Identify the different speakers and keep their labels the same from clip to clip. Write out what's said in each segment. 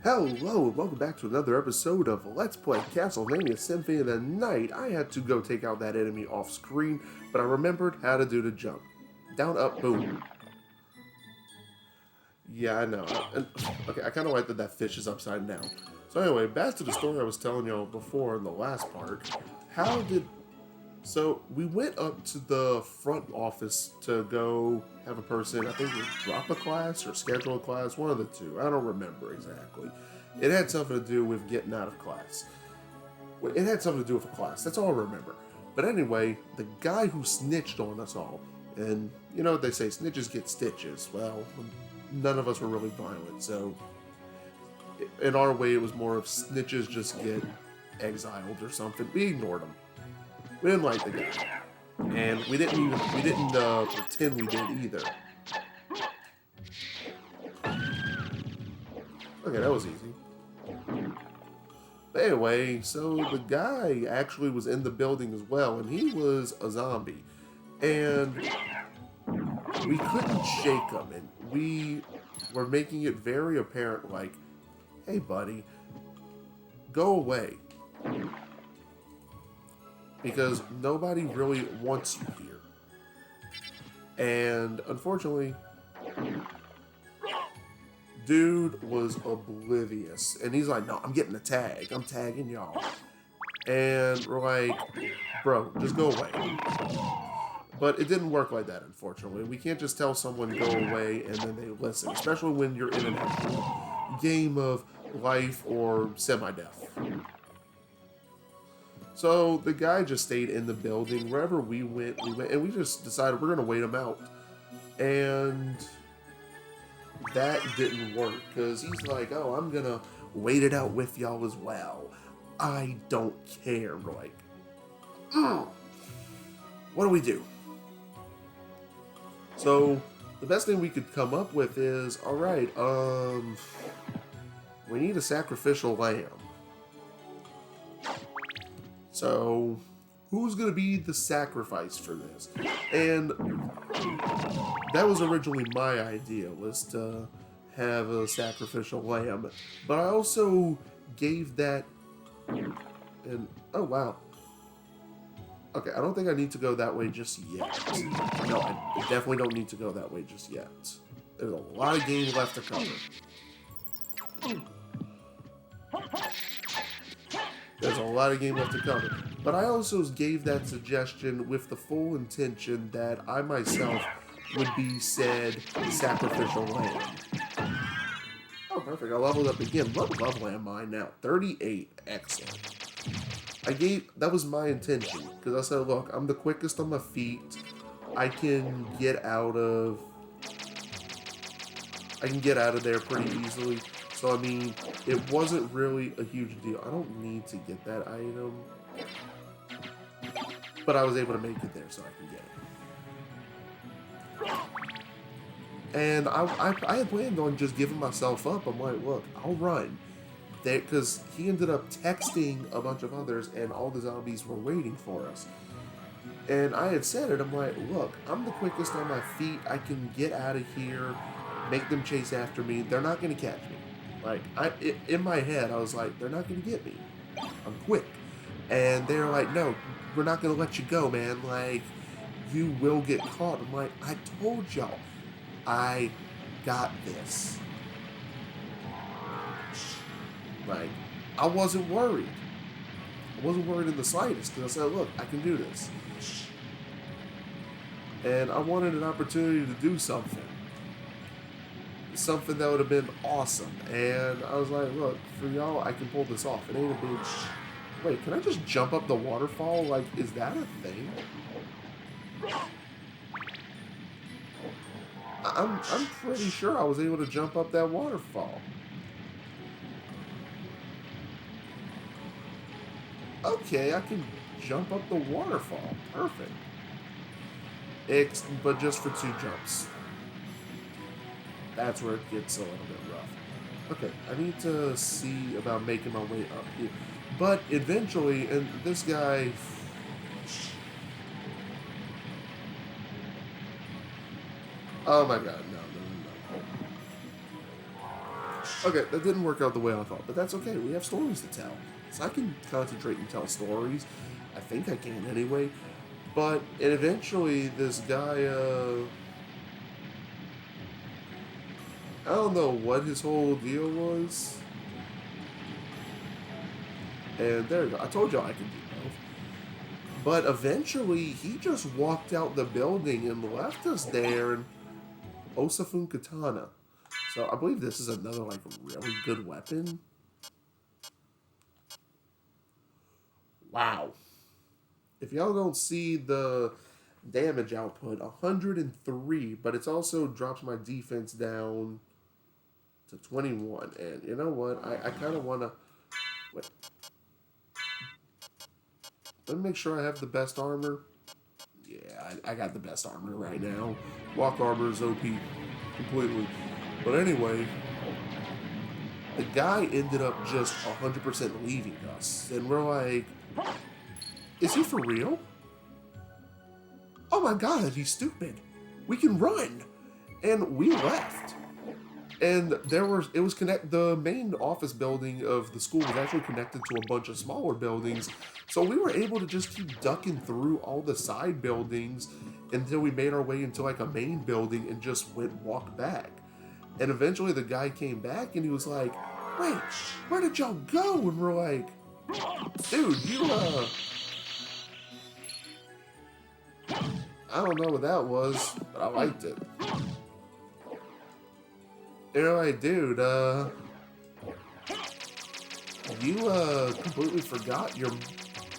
Speaker 1: Hello, and welcome back to another episode of Let's Play Castlevania Symphony of the Night. I had to go take out that enemy off screen, but I remembered how to do the jump. Down, up, boom. Yeah, I know. Okay, I kind of like that fish is upside down. So anyway, back to the story I was telling y'all before in the last part. How did... So, we went up to the front office to go have a person, I think it was drop a class or schedule a class, one of the two. I don't remember exactly. It had something to do with getting out of class. It had something to do with a class, that's all I remember. But anyway, the guy who snitched on us all, and you know what they say, snitches get stitches. Well, none of us were really violent, so in our way it was more of snitches just get exiled or something. We ignored them. We didn't like the guy, and we didn't pretend we did either. Okay, that was easy. But anyway, so the guy actually was in the building as well, and he was a zombie, and we couldn't shake him, and we were making it very apparent, like, "Hey, buddy, go away." Because nobody really wants you here. And unfortunately, dude was oblivious. And he's like, "No, I'm getting a tag. I'm tagging y'all." And we're like, "Bro, just go away." But it didn't work like that, unfortunately. We can't just tell someone go away and then they listen, especially when you're in an actual game of life or semi-death. So the guy just stayed in the building. Wherever we went, and we just decided we're gonna wait him out. And that didn't work because he's like, "Oh, I'm gonna wait it out with y'all as well. I don't care." We're like, what do we do? So the best thing we could come up with is, all right, we need a sacrificial lamb. So, who's going to be the sacrifice for this? And that was originally my idea, was to have a sacrificial lamb. But I also gave that... And, oh, wow. Okay, I don't think I need to go that way just yet. No, I definitely don't need to go that way just yet. There's a lot of game left to cover. There's a lot of game left to cover. But I also gave that suggestion with the full intention that I myself would be said sacrificial lamb. Oh, perfect. I leveled up again. What level am I now? 38. Excellent. That was my intention. Because I said, look, I'm the quickest on my feet. I can get out of there pretty easily. So, I mean, it wasn't really a huge deal. I don't need to get that item. But I was able to make it there so I can get it. And I had planned on just giving myself up. I'm like, look, I'll run. Because he ended up texting a bunch of others and all the zombies were waiting for us. And I had said it, I'm like, look, I'm the quickest on my feet. I can get out of here, make them chase after me. They're not going to catch me. Like, in my head, I was like, they're not going to get me. I'm quick. And they're like, no, we're not going to let you go, man. Like, you will get caught. I'm like, I told y'all, I got this. Like, I wasn't worried. I wasn't worried in the slightest because I said, look, I can do this. And I wanted an opportunity to do something. Something that would have been awesome. And I was like, look, for y'all, I can pull this off. It ain't a big... Wait, can I just jump up the waterfall? Like, is that a thing? I'm pretty sure I was able to jump up that waterfall. Okay, I can jump up the waterfall. Perfect. But just for 2 jumps. That's where it gets a little bit rough. Okay, I need to see about making my way up here. But eventually, and this guy... Oh my god, no. Okay, that didn't work out the way I thought, but that's okay. We have stories to tell. So I can concentrate and tell stories. I think I can anyway. But and eventually this guy, I don't know what his whole deal was. And there you go. I told y'all I could do both. But eventually he just walked out the building and left us there and Osafun Katana. So I believe this is another like really good weapon. Wow. If y'all don't see the damage output, 103, but it's also drops my defense down to 21. And you know what? I kind of want to... Wait. Let me make sure I have the best armor. Yeah, I got the best armor right now. Walk armor is OP completely. But anyway, the guy ended up just 100% leaving us. And we're like, is he for real? Oh my god, he's stupid. We can run. And we left. And it was the main office building of the school was actually connected to a bunch of smaller buildings. So we were able to just keep ducking through all the side buildings until we made our way into like a main building and just walked back. And eventually the guy came back and he was like, wait, where did y'all go? And we're like, dude, I don't know what that was, but I liked it. You're like, dude, you completely forgot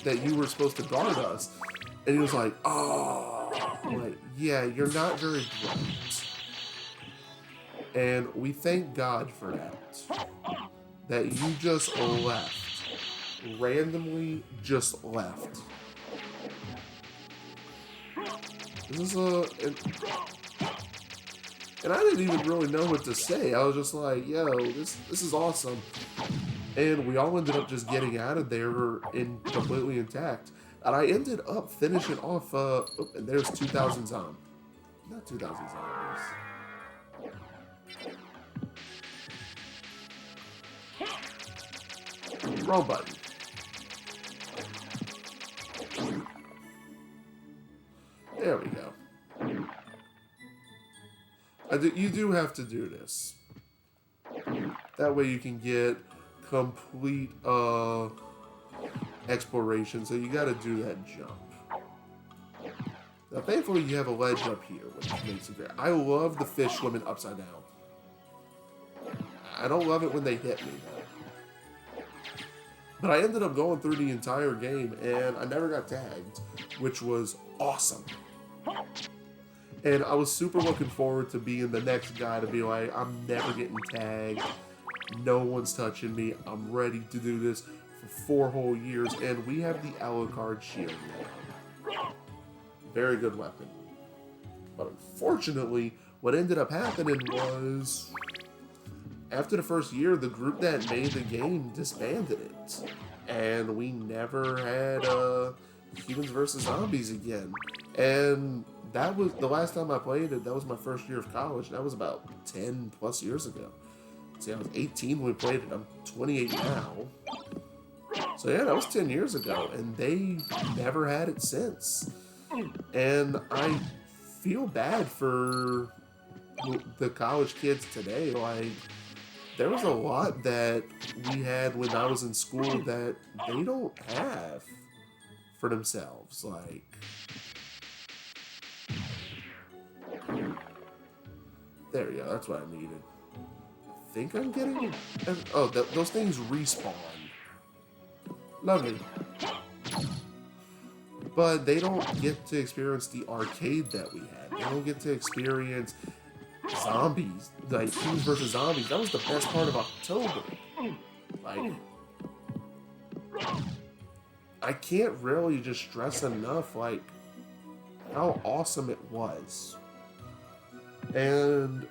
Speaker 1: that you were supposed to guard us. And he was like, oh, I'm like, yeah, you're not very bright. And we thank God for that you just left. Randomly just left. This is and I didn't even really know what to say. I was just like, yo, this is awesome. And we all ended up just getting out of there completely intact. And I ended up finishing off, and there's 2,000 zombies. Not 2,000 zombies. Wrong button. There we go. You do have to do this. That way you can get complete exploration. So you got to do that jump. Now, thankfully, you have a ledge up here, which makes it great. I love the fish swimming upside down. I don't love it when they hit me, though. But I ended up going through the entire game, and I never got tagged, which was awesome. And I was super looking forward to being the next guy to be like, I'm never getting tagged. No one's touching me. I'm ready to do this for 4 whole years. And we have the Alucard shield now. Very good weapon. But unfortunately, what ended up happening was, after the first year, the group that made the game disbanded it. And we never had Humans vs. Zombies again. And that was the last time I played it. That was my first year of college. That was about 10 plus years ago. See, I was 18 when we played it. I'm 28 now. So yeah, that was 10 years ago. And they never had it since. And I feel bad for the college kids today. Like, there was a lot that we had when I was in school that they don't have for themselves. Like, there we go. That's what I needed. I think I'm getting... Oh, those things respawn. Lovely. But they don't get to experience the arcade that we had. They don't get to experience zombies. Like, Humans vs. Zombies. That was the best part of October. Like, I can't really just stress enough, like, how awesome it was. And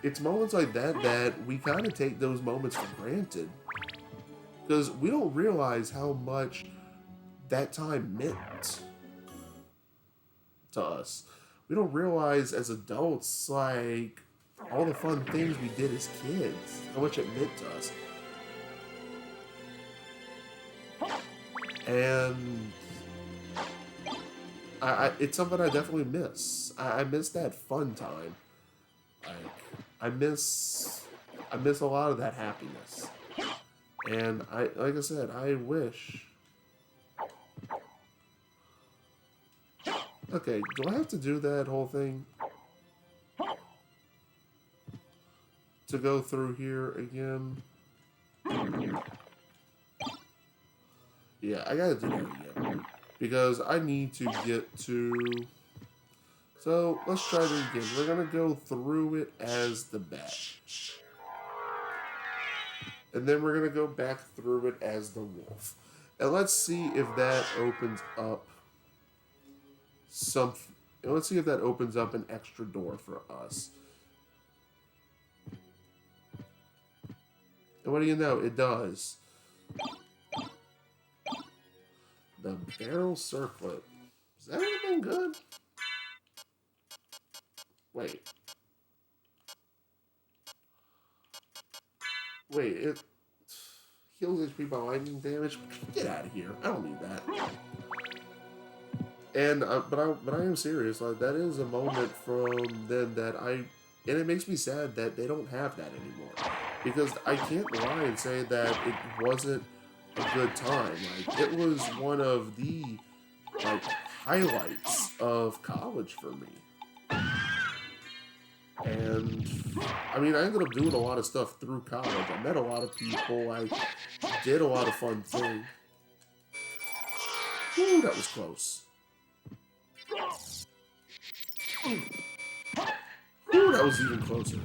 Speaker 1: it's moments like that that we kind of take those moments for granted. Because we don't realize how much that time meant to us. We don't realize as adults, like, all the fun things we did as kids, how much it meant to us. And it's something I definitely miss. I miss that fun time. Like, I miss a lot of that happiness. And like I said, I wish. Okay, do I have to do that whole thing to go through here again? Yeah, I gotta do that again. Because I need to get to... So, let's try that again. We're gonna go through it as the bat. And then we're gonna go back through it as the wolf. And let's see if that opens up something. Let's see if that opens up an extra door for us. And what do you know? It does. The barrel circlet. Is that anything good? Wait. Wait, it heals HP by lightning damage? Get out of here. I don't need that. And, but I am serious. Like, that is a moment from then that and it makes me sad that they don't have that anymore. Because I can't lie and say that it wasn't a good time. Like, it was one of the, like, highlights of college for me. And, I mean, I ended up doing a lot of stuff through college. I met a lot of people. I did a lot of fun things. Ooh, that was close. Ooh, that was even closer.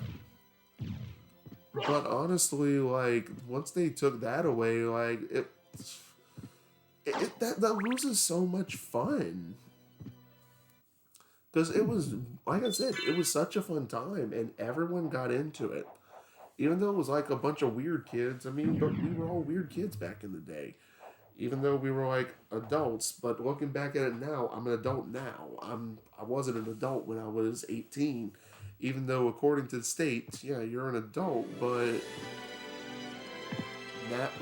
Speaker 1: But honestly, like, once they took that away, like, that loses so much fun. Because it was, like I said, it was such a fun time, and everyone got into it. Even though it was like a bunch of weird kids. I mean, but we were all weird kids back in the day. Even though we were like adults, but looking back at it now, I'm an adult now. I wasn't an adult when I was 18. Even though according to the state, yeah, you're an adult, but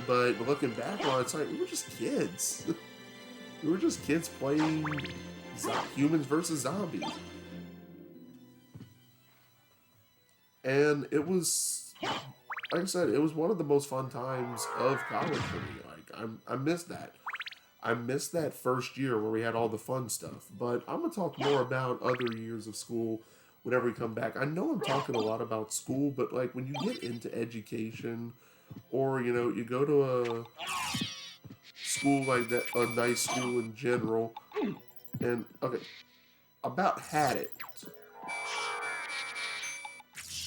Speaker 1: looking back on it, it's like we were just kids. We were just kids playing humans versus zombies. And it was, like I said, it was one of the most fun times of college for me. Like, I miss that. I missed that first year where we had all the fun stuff. But I'm going to talk more about other years of school whenever we come back. I know I'm talking a lot about school, but, like, when you get into education, or, you know, you go to a school like that, a nice school in general, and, okay, about had it.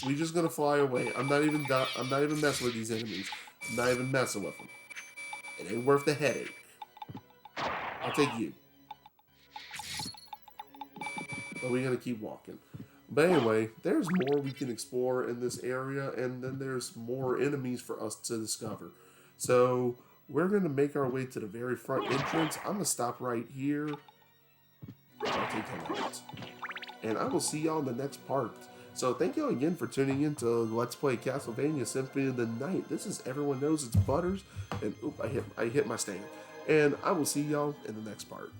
Speaker 1: We just gonna fly away. I'm not even messing with these enemies. I'm not even messing with them. It ain't worth the headache. I'll take you. But we're gonna keep walking. But anyway, there's more we can explore in this area, and then there's more enemies for us to discover. So we're gonna make our way to the very front entrance. I'm gonna stop right here. I'll take him out. And I will see y'all in the next part. So thank y'all again for tuning in to Let's Play Castlevania Symphony of the Night. This is Everyone Knows It's Butters. And oop, I hit my stand. And I will see y'all in the next part.